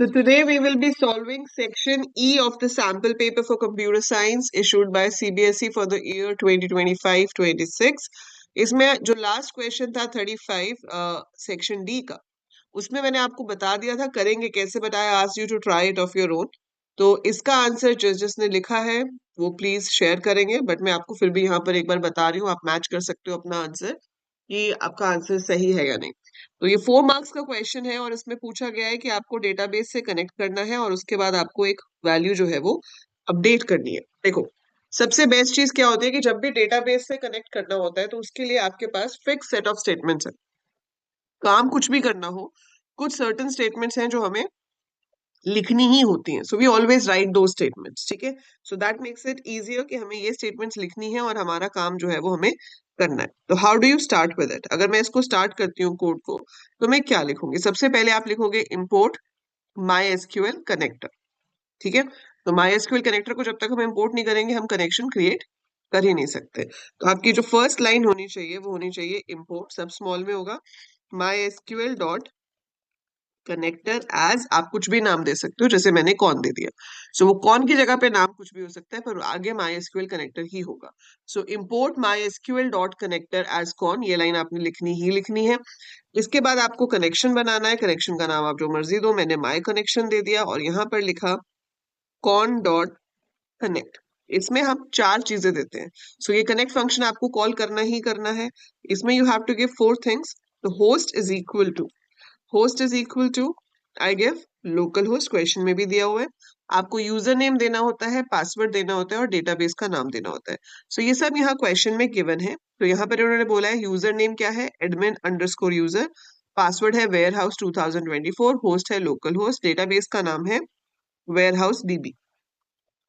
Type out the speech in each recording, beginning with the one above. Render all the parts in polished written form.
So today we will be solving section E of the sample paper for computer science issued by CBSE for the year 2025-26. इसमें जो last question था 35 section D का, उसमें मैंने आपको बता दिया था करेंगे कैसे, बताया ask you to try it of your own. तो इसका आंसर जिसने लिखा है वो प्लीज शेयर करेंगे, बट मैं आपको फिर भी यहाँ पर एक बार बता रही हूँ, आप मैच कर सकते हो अपना आंसर कि आपका आंसर सही है या नहीं। तो ये 4 मार्क्स का क्वेश्चन है और इसमें पूछा गया है कि आपको डेटाबेस से कनेक्ट करना है और उसके बाद आपको एक वैल्यू जो है वो अपडेट करनी है। देखो, सबसे बेस्ट चीज क्या होती है कि जब भी डेटाबेस से कनेक्ट करना होता है तो उसके लिए आपके पास फिक्स सेट ऑफ स्टेटमेंट्स है। काम कुछ भी करना हो, कुछ सर्टेन स्टेटमेंट्स हैं जो हमें लिखनी ही होती हैं। सो वी ऑलवेज राइट दो स्टेटमेंट्स, ठीक है। So that makes it easier कि हमें ये स्टेटमेंट्स लिखनी है और हमारा काम जो है वो हमें करना है। तो how do you start with it? अगर मैं इसको स्टार्ट करती हूँ कोड को, तो मैं क्या लिखूंगी? सबसे पहले आप लिखोगे इम्पोर्ट माई एसक्यूएल कनेक्टर, ठीक है। तो माई एसक्यूएल कनेक्टर को जब तक हम इम्पोर्ट नहीं करेंगे हम कनेक्शन क्रिएट कर ही नहीं सकते। तो आपकी जो फर्स्ट लाइन होनी चाहिए वो होनी चाहिए इम्पोर्ट, सब स्मॉल में होगा, MySQL dot connector as, आप कुछ भी नाम दे सकते हो, जैसे मैंने कौन दे दिया। सो वो कौन की जगह पे नाम कुछ भी हो सकता है, पर आगे MySQL कनेक्टर ही होगा। So import MySQL dot connector as con, ये लाइन आपने लिखनी ही लिखनी है। इसके बाद आपको कनेक्शन बनाना है, कनेक्शन का नाम आप जो मर्जी दो, मैंने माई कनेक्शन दे दिया और यहाँ पर लिखा कौन डॉट कनेक्ट। इसमें हम 4 चीजें देते हैं। सो ये कनेक्ट फंक्शन आपको कॉल करना ही करना है। इसमें you have to give 4 things. तो host is equal to I give local host, question में भी दिया हुआ है। आपको यूजर नेम देना होता है, पासवर्ड देना होता है और डेटाबेस का नाम देना होता है। सो ये सब यहाँ क्वेश्चन में गिवन है। तो यहाँ पर उन्होंने बोला है यूजर नेम क्या है, एडमिन अंडरस्कोर यूजर, पासवर्ड है वेयर हाउस 2024, होस्ट है लोकल होस्ट, डेटाबेस का नाम है वेयर हाउस डीबी।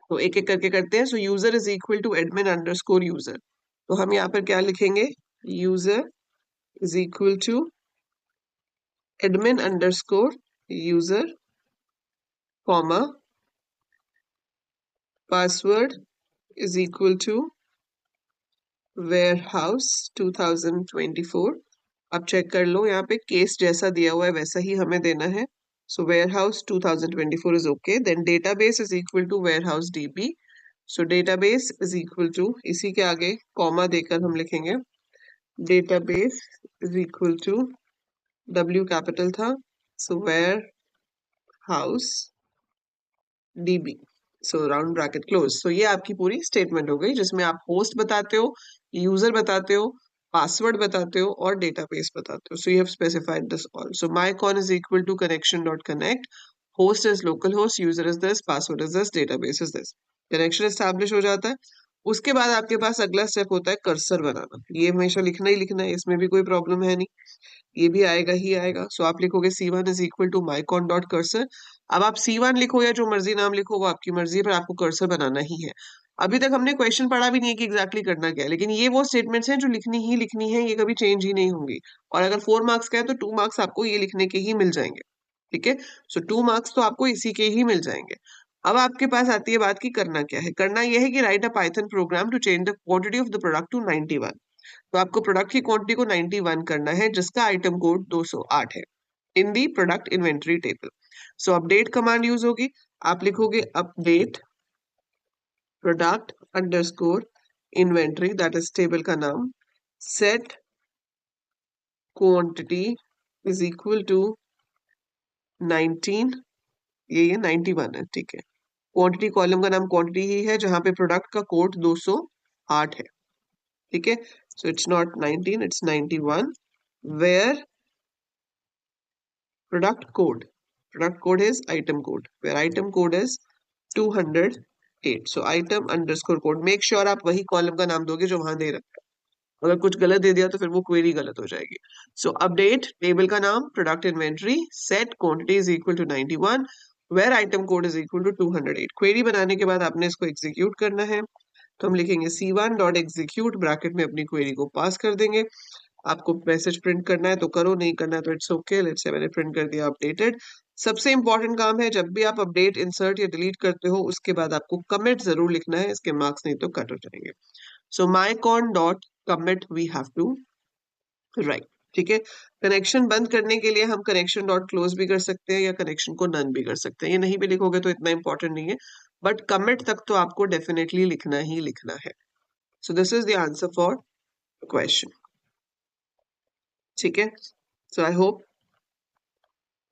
तो एक एक करके करते हैं। So user is equal to admin underscore user, तो हम यहाँ पर क्या लिखेंगे, user is equal to admin underscore user, comma, password is equal to warehouse 2024। अब चेक कर लो, यहाँ पे केस जैसा दिया हुआ है वैसा ही हमें देना है। सो warehouse 2024 is okay। then database is equal to warehouse db। So database is equal to, इसी के आगे कॉमा देकर हम लिखेंगे database is equal to, w capital था, so warehouse db, so round bracket close. So ये आपकी पूरी स्टेटमेंट हो गई जिसमें आप होस्ट बताते हो, यूजर बताते हो, पासवर्ड बताते हो और डेटाबेस बताते हो। So you have specified this all. So my con is equal to connection dot connect, host is local host, user is this, password is this, database is this. Connection establish हो जाता है। उसके बाद आपके पास अगला step होता है cursor बनाना। ये हमेशा लिखना ही लिखना है, इसमें भी कोई प्रॉब्लम है नहीं, ये भी आएगा ही आएगा। सो आप लिखोगे C1 is equal to mycon dot cursor. अब आप C1 लिखो या जो मर्जी नाम लिखो वो आपकी मर्जी है, पर आपको कर्सर बनाना ही है। अभी तक हमने क्वेश्चन पढ़ा भी नहीं है कि एग्जैक्टली करना क्या है, लेकिन ये वो स्टेटमेंट्स हैं जो लिखनी ही लिखनी है, ये कभी चेंज ही नहीं होंगी। और अगर 4 मार्क्स का है तो 2 मार्क्स आपको ये लिखने के ही मिल जाएंगे, ठीक है। सो 2 मार्क्स तो आपको इसी के ही मिल जाएंगे। अब आपके पास आती है बात कि करना क्या है। करना यह है कि write a Python program to change the quantity of the product to 91। तो आपको प्रोडक्ट की क्वांटिटी को 91 करना है जिसका आइटम कोड 208 है in the product inventory table. So update command use होगी। आप लिखोगे update product underscore inventory, that is table का नाम, set quantity is equal to 19, ये 91 है, ठीक है। क्वांटिटी कॉलम का नाम क्वांटिटी ही है जहां पे प्रोडक्ट का कोड 208 है, ठीक है। So it's not 19, it's 91, where product code is item code, where item code is 208। so item underscore code, make sure आप वही कॉलम का नाम दोगे जो वहां दे रखा है। अगर कुछ गलत दे दिया तो फिर वो क्वेरी गलत हो जाएगी। सो अपडेट टेबल का नाम product inventory, set quantity is equal to 91, where item code is equal to 208। Query बनाने के बाद आपने इसको एग्जीक्यूट करना है। तो हम लिखेंगे C1 डॉट एग्जीक्यूट, ब्रैकेट में अपनी क्वेरी को पास कर देंगे। आपको मैसेज प्रिंट करना है तो करो, नहीं करना है तो इट्स ओके। लेट्स से मैंने प्रिंट कर दिया अपडेटेड। सबसे इंपॉर्टेंट काम है, जब भी आप अपडेट इंसर्ट या डिलीट करते हो उसके बाद आपको कमिट जरूर लिखना है, इसके मार्क्स नहीं तो कट हो जाएंगे। So my cone dot commit we have to write. ठीक है। कनेक्शन बंद करने के लिए हम कनेक्शन डॉट क्लोज भी कर सकते हैं या कनेक्शन को नन भी कर सकते हैं, ये नहीं भी लिखोगे तो इतना इंपॉर्टेंट नहीं है, बट कमिट तक तो आपको डेफिनेटली लिखना ही लिखना है। So this is the answer for question. ठीक है, so I hope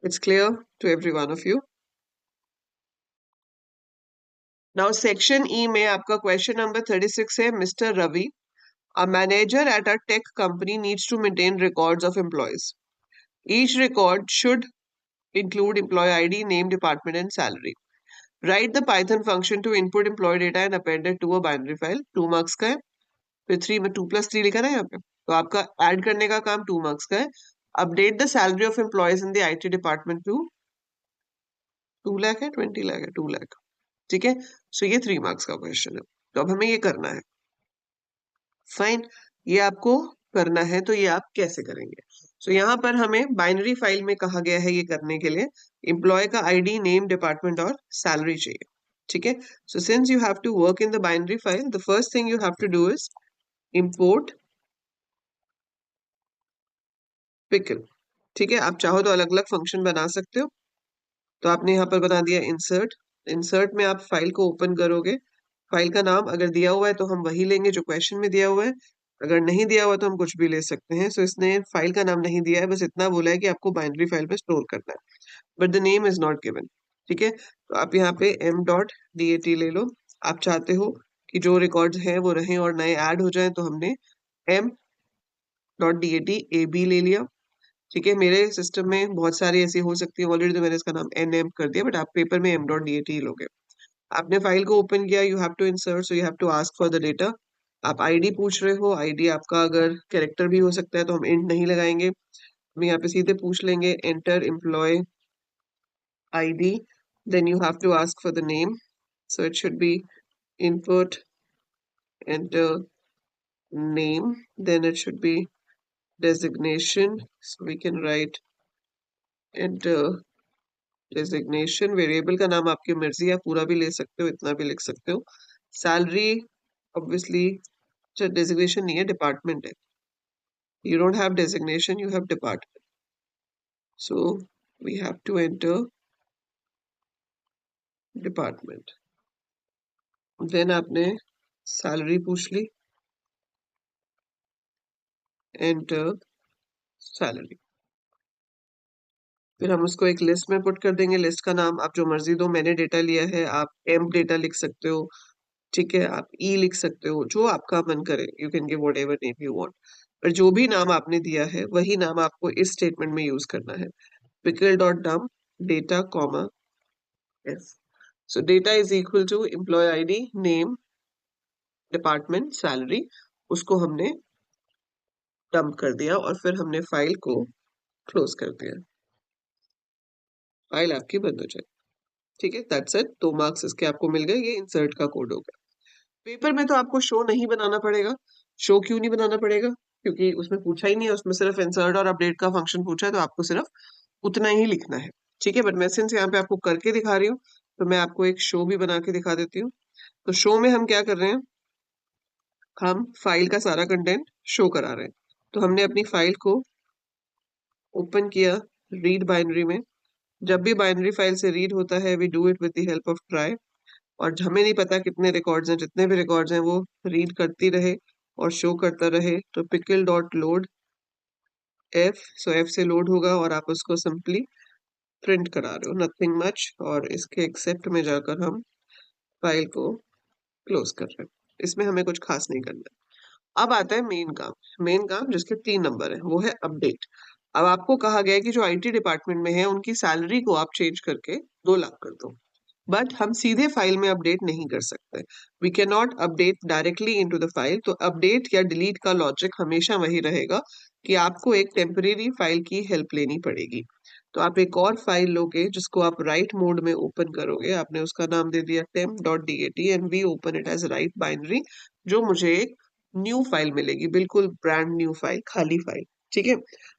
it's clear to every one of you. Now section E में आपका क्वेश्चन नंबर 36 है, mister Ravi, a manager at a tech company needs to maintain records of employees. Each record should include employee ID, name, department, and salary. Write the Python function to input employee data and append it to a binary file. 2 marks का है, फिर 3 में 2+3 लिखा ना यहाँ पे, तो आपका ऐड करने का काम 2 marks का है। Update the salary of employees in the IT department to 2 lakh है, 20 लाख है, 2 लाख। ठीक है, सो ये 3 marks का क्वेश्चन है, तो अब हमें ये करना है। फाइन, ये आपको करना है, तो ये आप कैसे करेंगे? सो यहाँ पर हमें बाइनरी फाइल में कहा गया है ये करने के लिए एम्प्लॉय का आईडी, नेम, डिपार्टमेंट और सैलरी चाहिए। ठीक है, so since you have to work in the binary file, the first thing you have to do is import pickle. ठीक है, आप चाहो तो अलग अलग फंक्शन बना सकते हो, तो आपने यहाँ पर बना दिया इंसर्ट। इंसर्ट में आप फाइल को ओपन करोगे, फाइल का नाम अगर दिया हुआ है तो हम वही लेंगे जो क्वेश्चन में दिया हुआ है, अगर नहीं दिया हुआ तो हम कुछ भी ले सकते हैं। सो इसने फाइल का नाम नहीं दिया है, बस इतना बोला है कि आपको बाइनरी फाइल में स्टोर करना है, but the name is not given. ठीक है, तो आप यहाँ पे m.dat ले लो। आप चाहते हो कि जो रिकॉर्ड्स हैं वो रहें और नए ऐड हो जाएं, तो हमने m.dat ab ले लिया। ठीक है, मेरे सिस्टम में बहुत सारी ऐसी हो सकती है, ऑलरेडी तो मैंने इसका नाम nm कर दिया, बट आप पेपर में m.dat ही लोगे। आपने फाइल को ओपन किया, you have to insert, so you have to ask for the data. आप आईडी पूछ रहे हो, आईडी आपका अगर कैरेक्टर भी हो सकता है तो हम इंट नहीं लगाएंगे, हम यहाँ पे सीधे पूछ लेंगे enter employee ID, then you have to ask for the name, so it should be input enter name, then it should be designation, so we can write enter designation. Variable का नाम आपकी मर्जी है, पूरा भी ले सकते हो, इतना भी लिख सकते हो। सैलरी ऑब्वियसली डेजिग्नेशन नहीं है, डिपार्टमेंट है, you don't have designation, you have department, so we have to enter department। then आपने सैलरी पूछ ली, enter सैलरी, फिर हम उसको एक लिस्ट में पुट कर देंगे। लिस्ट का नाम आप जो मर्जी दो, मैंने डेटा लिया है, आप एम डेटा लिख सकते हो, ठीक है, आप ई लिख सकते हो, जो आपका मन करे, you can give whatever name you want, पर जो भी नाम आपने दिया है वही नाम आपको इस स्टेटमेंट में यूज करना है। pickle dot dump data comma F, so data is equal to employee ID, name, department, salary, उसको हमने डंप कर दिया और फिर हमने फाइल को क्लोज कर दिया, फाइल आपकी बंद हो जाए। ठीक है, दैट्स इट, 2 मार्क्स इसके आपको मिल गए, ये इंसर्ट का कोड हो गया। पेपर में तो आपको शो नहीं बनाना पड़ेगा। शो क्यों नहीं बनाना पड़ेगा? क्योंकि उसमें पूछा ही नहीं है, उसमें सिर्फ इंसर्ट और अपडेट का फंक्शन पूछा है, तो आपको सिर्फ उतना ही लिखना है। ठीक है, बट मैं सिंस यहाँ पे आपको करके दिखा रही हूँ, तो मैं आपको एक शो भी बना के दिखा देती हूँ। तो शो में हम क्या कर रहे हैं, हम फाइल का सारा कंटेंट शो करा रहे हैं। तो हमने अपनी फाइल को ओपन किया रीड बाइनरी में, जब भी बाइनरी फाइल से रीड होता है, we do it with the help of try, और हमें नहीं पता कितने रिकॉर्ड्स हैं, जितने भी रिकॉर्ड्स हैं वो रीड करती रहे और शो करता रहे। तो पिकल डॉट लोड एफ, सो एफ से लोड होगा और आप उसको सिंपली प्रिंट करा रहे हो, नथिंग मच, और इसके एक्सेप्ट में जाकर हम फाइल को क्लोज कर रहे हैं। इसमें हमें कुछ खास नहीं करना है। अब आता है मेन काम, मेन काम जिसके 3 नंबर है, वो है अपडेट। अब आपको कहा गया है कि जो आईटी डिपार्टमेंट में है उनकी सैलरी को आप चेंज करके 2 लाख कर दो, बट हम सीधे फाइल में अपडेट नहीं कर सकते, we can not update directly into the file. तो अपडेट या डिलीट का लॉजिक हमेशा वही रहेगा कि आपको एक टेम्परेरी फाइल की हेल्प लेनी पड़ेगी। तो आप एक और फाइल लोगे जिसको आप राइट मोड में ओपन करोगे, आपने उसका नाम दे दिया temp.dat and we open it as write binary, जो मुझे एक न्यू फाइल मिलेगी, बिल्कुल ब्रांड न्यू फाइल, खाली फाइल। ठीक है,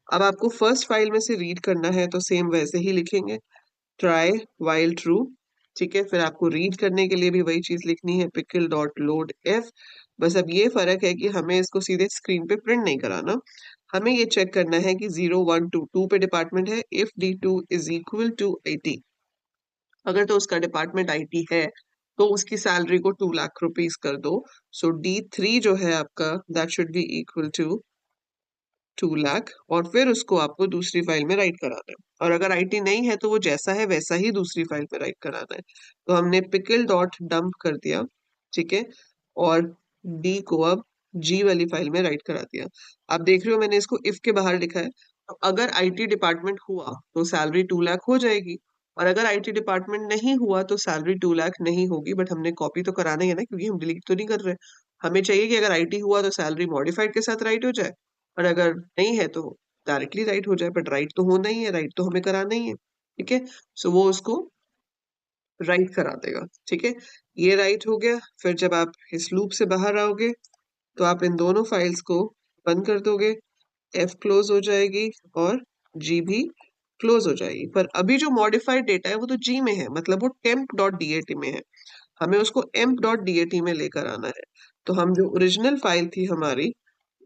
अब आपको फर्स्ट फाइल में से रीड करना है, तो सेम वैसे ही लिखेंगे, ट्राई वाइल ट्रू। ठीक है, फिर आपको रीड करने के लिए भी वही चीज लिखनी है, पिकल डॉट लोड एफ। बस अब ये फर्क है कि हमें इसको सीधे स्क्रीन पे प्रिंट नहीं कराना, हमें ये चेक करना है कि 0 1 2 2 पे डिपार्टमेंट है। If D2 is equal to IT, अगर तो उसका डिपार्टमेंट IT है तो उसकी सैलरी को 2 लाख रुपीज कर दो। सो D3 जो है आपका that should be equal to 2 lakh, और फिर उसको आपको दूसरी फाइल में राइट कराना है। और अगर IT नहीं है तो वो जैसा है वैसा ही दूसरी फाइल में राइट कराना है। तो हमने पिकल डॉट डंप कर दिया, ठीक है, और D को अब G वाली फाइल में राइट करा दिया। आप देख रहे हो मैंने इसको इफ के बाहर लिखा है। तो अगर IT डिपार्टमेंट हुआ तो सैलरी 2 लाख हो जाएगी, और अगर IT डिपार्टमेंट नहीं हुआ तो सैलरी 2 लाख नहीं होगी। बट हमने कॉपी तो कराना ही है ना, क्योंकि हम डिलीट तो नहीं कर रहे। हमें चाहिए कि अगर IT हुआ तो सैलरी मॉडिफाइड के साथ राइट हो जाए, और अगर नहीं है तो डायरेक्टली राइट हो जाए। बट राइट तो होना ही है, राइट तो हमें कराना ही है, ठीक है। सो वो उसको राइट करा देगा, ठीक है। ये राइट हो गया। फिर जब आप इस लूप से बाहर आओगे तो आप इन दोनों फाइल्स को बंद कर दोगे, F क्लोज हो जाएगी और G भी क्लोज हो जाएगी। पर अभी जो मॉडिफाइड डेटा है वो तो G में है, मतलब वो temp.dat में है। हमें उसको emp.dat में लेकर आना है। तो हम जो ओरिजिनल फाइल थी हमारी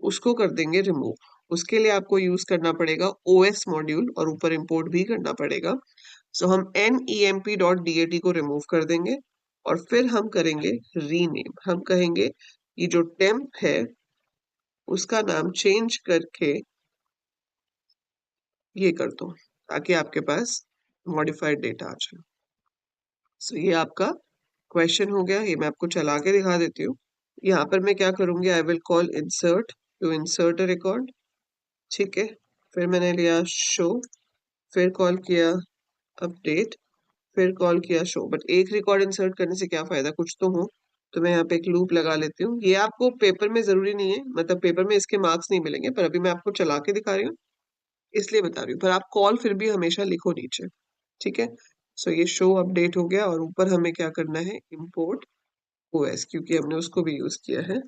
उसको कर देंगे रिमूव। उसके लिए आपको यूज करना पड़ेगा OS मॉड्यूल, और ऊपर इंपोर्ट भी करना पड़ेगा। सो हम nemp.dat को रिमूव कर देंगे, और फिर हम करेंगे रीनेम। हम कहेंगे ये जो टेम्प है उसका नाम चेंज करके ये कर दो, ताकि आपके पास मॉडिफाइड डेटा आ जाए। सो ये आपका क्वेश्चन हो गया। ये मैं आपको चला के दिखा देती हूँ। यहाँ पर मैं क्या करूंगी, I will call insert to insert a record, ठीक है। फिर मैंने लिया शो, फिर कॉल किया अपडेट, फिर कॉल किया शो। बट एक रिकॉर्ड इंसर्ट करने से क्या फायदा, कुछ तो हो। तो मैं यहाँ पे एक लूप लगा लेती हूँ। ये आपको पेपर में जरूरी नहीं है, मतलब पेपर में इसके मार्क्स नहीं मिलेंगे, पर अभी मैं आपको चला के दिखा रही हूँ इसलिए बता रही हूँ। पर आप कॉल फिर भी हमेशा लिखो नीचे, ठीक है। सो ये शो अपडेट हो गया, और ऊपर हमें क्या करना है, इम्पोर्ट OS, क्योंकि हमने उसको भी यूज किया है।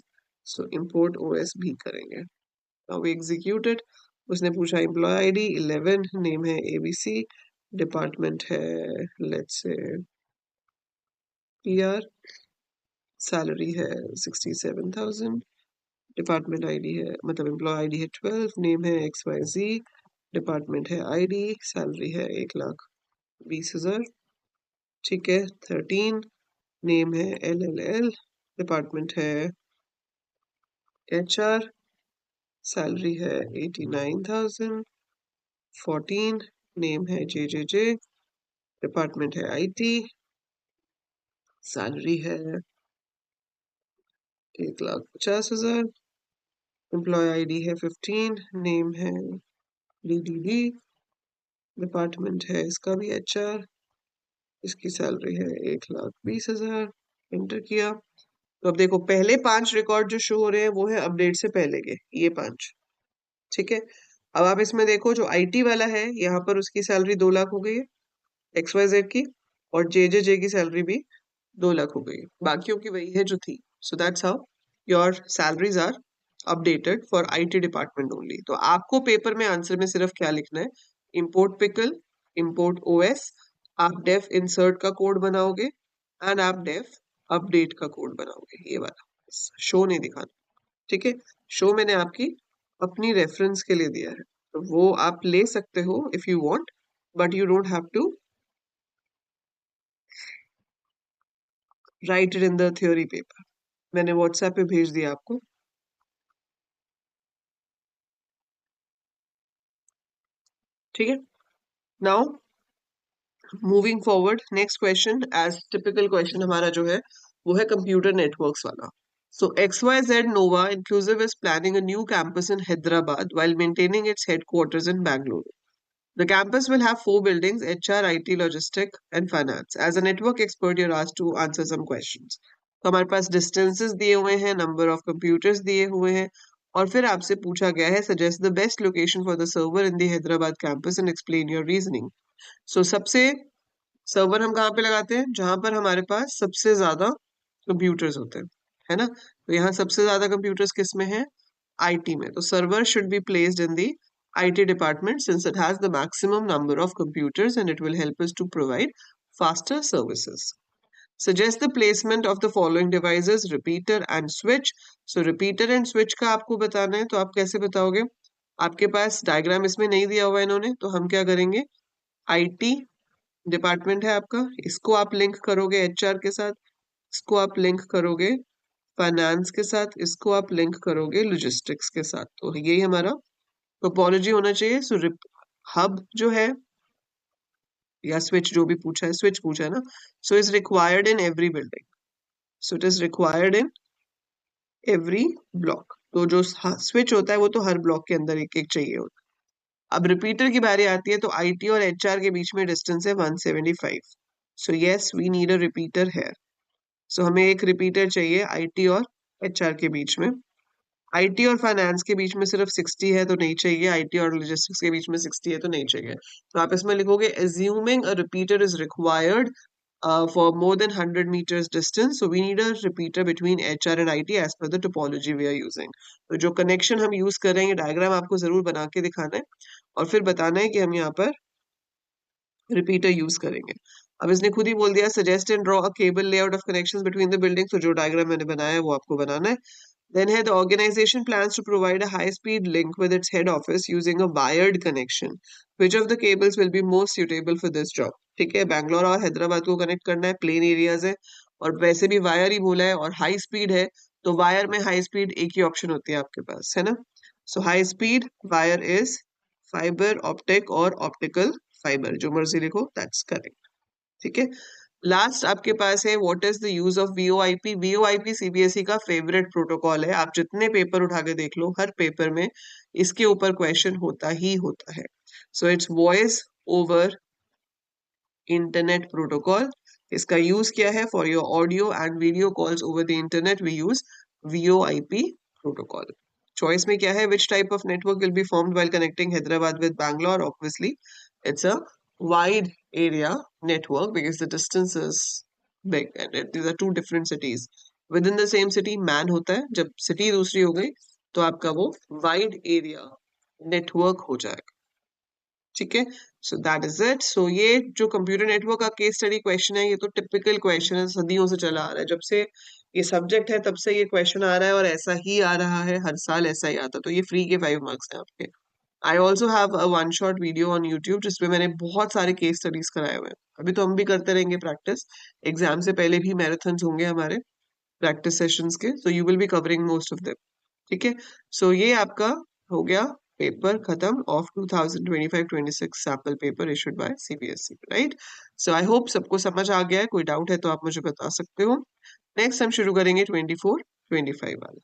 सो इम्पोर्ट OS भी करेंगे। Now executed. उसने पूछा एम्प्लॉय ID 11, नेम है ABC, डिपार्टमेंट है लेट्स से PR, सैलरी है 67,000, डिपार्टमेंट ID है, मतलब एम्प्लॉय ID है 12, नेम है XYZ, डिपार्टमेंट है ID, सैलरी है 1,20,000, ठीक है। 13, नेम है LLL, डिपार्टमेंट है HR, सैलरी है 89,000। 14, नेम है JJJ, डिपार्टमेंट है IT, सैलरी है 1,50,000। एम्प्लॉय ID है 15, नेम है DDD, डिपार्टमेंट है इसका भी HR, इसकी सैलरी है 1,20,000। एंटर किया। तो अब देखो पहले 5 रिकॉर्ड जो शो हो रहे हैं वो है अपडेट से पहले के, ये 5, ठीक है। अब आप इसमें देखो जो IT वाला है यहाँ पर उसकी सैलरी 2 लाख हो गई है XYZ की, और JJJ की सैलरी भी 2 लाख हो गई है। बाकियों की वही है जो थी। So that's how your salaries are updated for IT department only. तो आपको पेपर में आंसर में सिर्फ क्या लिखना है, इम्पोर्ट पिकल, इम्पोर्ट OS, आप डेफ इंसर्ट का कोड बनाओगे, एंड आप डेफ अपडेट का कोड बनाओगे, ये वाला। शो नहीं दिखाना, ठीक है। शो मैंने आपकी अपनी रेफरेंस के लिए दिया है, तो वो आप ले सकते हो if you want, but you don't have to write it in the theory paper. मैंने व्हाट्सएप पे भेज दिया आपको, ठीक है। Now moving forward, next question as typical question हमारा जो है वो है कंप्यूटर नेटवर्क्स वाला। So XYZ Nova Inclusive is planning a new campus in Hyderabad while maintaining its headquarters in Bangalore. The campus will have 4 buildings: HR, IT, logistic, and finance. As a network expert, you're asked to answer some questions. तो हमारे पास distances दिए हुए हैं, number of computers दिए हुए हैं, और फिर आपसे पूछा गया है suggest the best location for the server in the Hyderabad campus and explain your reasoning. So सबसे सर्वर हम कहाँ पे लगाते हैं, जहां पर हमारे पास सबसे ज्यादा कंप्यूटर्स होते हैं, है ना। तो यहाँ सबसे ज्यादा कंप्यूटर्स किस में है, IT में। तो server should be placed in the IT department since it has the maximum number of computers and it will help us to provide faster services. Suggest the placement of the following devices: repeater and switch. So repeater and switch का आपको बताना है, तो आप कैसे बताओगे, आपके पास diagram इसमें नहीं दिया हुआ है इन्होंने, तो हम क्या करेंगे, आईटी डिपार्टमेंट है आपका, इसको आप लिंक करोगे एचआर के साथ, इसको आप लिंक करोगे फाइनेंस के साथ, इसको आप लिंक करोगे लॉजिस्टिक्स के साथ। तो यही हमारा टोपोलॉजी होना चाहिए। सो हब जो है या स्विच जो भी पूछा है, स्विच पूछा है ना, so is required in every building, so it is required in every block. तो जो स्विच होता है वो तो हर ब्लॉक के अंदर एक एक चाहिए होता है। अब रिपीटर की बारी आती है, तो आईटी और एचआर के बीच में डिस्टेंस है 175। So yes we need a repeater है। सो हमें एक रिपीटर चाहिए आईटी और एचआर के बीच में। आईटी और फाइनेंस के बीच में सिर्फ 60 है तो नहीं चाहिए, आईटी और लॉजिस्टिक्स के बीच में 60 है तो नहीं चाहिए। तो आप इसमें लिखोगे assuming a repeater is required for more than 100 meters distance, so we need a repeater between HR and IT as per the topology we are using। तो जो कनेक्शन हम यूज कर रहे हैं, ये डायग्राम आपको जरूर बना के दिखाना है और फिर बताना है कि हम यहाँ पर रिपीटर यूज करेंगे। अब इसने खुद ही बोल दिया suggest and draw a cable layout of connections between the building, तो जो डायग्राम मैंने बनाया है वो आपको बनाना है। Then here the organization plans to provide a high-speed link with its head office using a wired connection. Which of the cables will be most suitable for this job? ठीक है, बैंगलोर और हैदराबाद को कनेक्ट करना है, प्लेन एरियाज है और वैसे भी वायर ही बोला है और हाई स्पीड है, तो वायर में हाई स्पीड एक ही ऑप्शन होती है आपके पास, है ना। So high speed wire is fibre optic और ऑप्टिकल फाइबर, जो मर्जी लिखो, दैट्स करेक्ट। ठीक है, लास्ट आपके पास है what is the use of VoIP. VoIP CBSE का फेवरेट प्रोटोकॉल है, आप जितने पेपर उठा के देख लो हर पेपर में इसके ऊपर क्वेश्चन होता ही होता है। So it's voice over internet protocol. इसका यूज क्या है, for your audio and video calls over the internet we use VoIP protocol. Choice में क्या है, which type of network will be formed while connecting Hyderabad with Bangalore, obviously it's a wide area network because the distance is big and these are two different cities within the same city। man होता है, जब city दूसरी हो गई तो आपका वो wide area network हो जाएगा। ठीक है, सो दैट इज इट। सो ये जो कंप्यूटर नेटवर्क का केस स्टडी क्वेश्चन है, ये तो टिपिकल क्वेश्चन है, सदियों से चला आ रहा है, जब से ये सब्जेक्ट है तब से ये क्वेश्चन आ रहा है और ऐसा ही आ रहा है, हर साल ऐसा ही आता है। तो ये फ्री के 5 मार्क्स हैं आपके। I also have a one shot video on YouTube जिसमें मैंने बहुत सारे केस स्टडीज कराए हुए हैं। अभी तो हम भी करते रहेंगे प्रैक्टिस, एग्जाम से पहले भी मैराथन्स होंगे हमारे प्रैक्टिस सेशंस के, so you will be covering most of them. ठीक है, सो ये आपका हो गया पेपर खत्म of 2025-26 sample paper issued by CBSE, right. So I hope सबको समझ आ गया है, कोई डाउट है तो आप मुझे बता सकते हो। नेक्स्ट हम शुरू करेंगे 24-25 वाला।